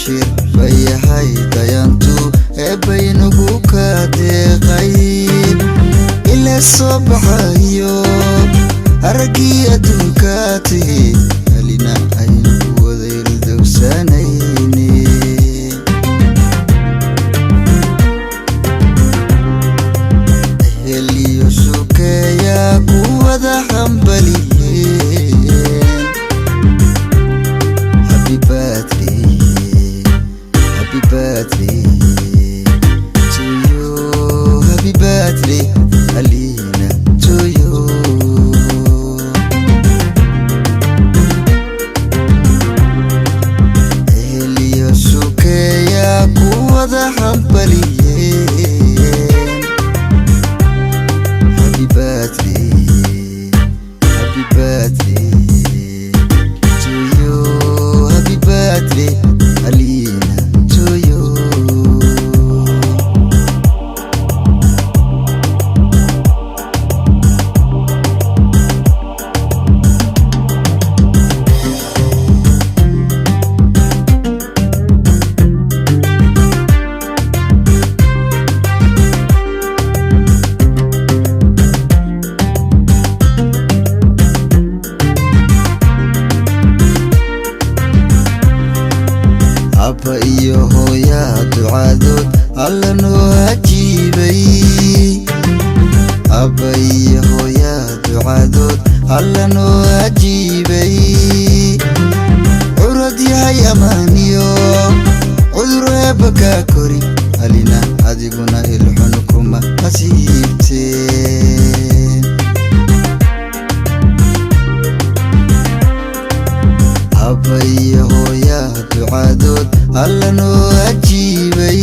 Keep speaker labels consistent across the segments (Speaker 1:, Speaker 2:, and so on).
Speaker 1: abshir bayahay dayantu baynugu ka deeqay ila soo baxayo aragii adduunka tahay halina aynu wadayl dawsanayni heliyo sukeeya kuwada hambaliyeen happy birthday to you, happy birthday Alina to you. Helio sukeya kuwada hambaliyeen happy birthday to you, happy birthday Alina to you. Abba iyo hooya ducadood alla noo ajiibay Abba iyo hooya ducadood alla noo ajiibay urad yahay amaaniyo cudur eebba ka kori Alina adiguna ilxun kuma asiibteen Abba iyo hooya ducadood alla noo ajiibay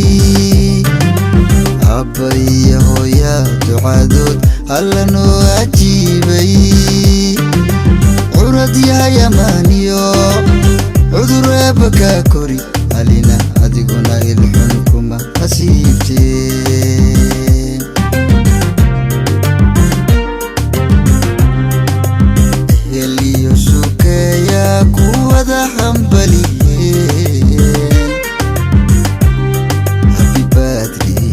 Speaker 1: Abba iyo hooya ducadood alla noo ajiibay curad yahay amaaniyo cudur eebba ka kori Alina adiguna ilxun kuma asiibteen heliyo sukeeya kuwada hambaliyeen happy birthday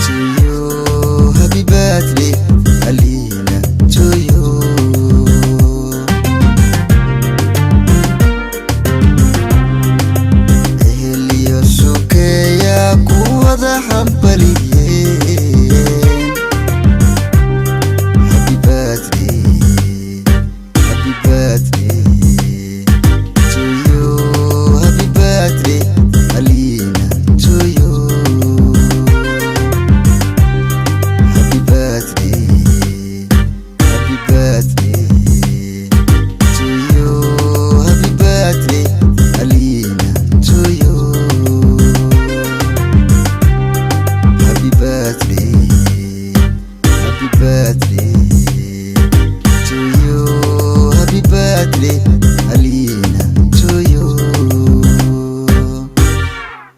Speaker 1: to you, happy birthday Alina to you. Helio sukeya kuwada hambaliyeen happy birthday to you, happy birthday Alina to you. Happy birthday to you, happy birthday Alina to you. Happy birthday to you, happy birthday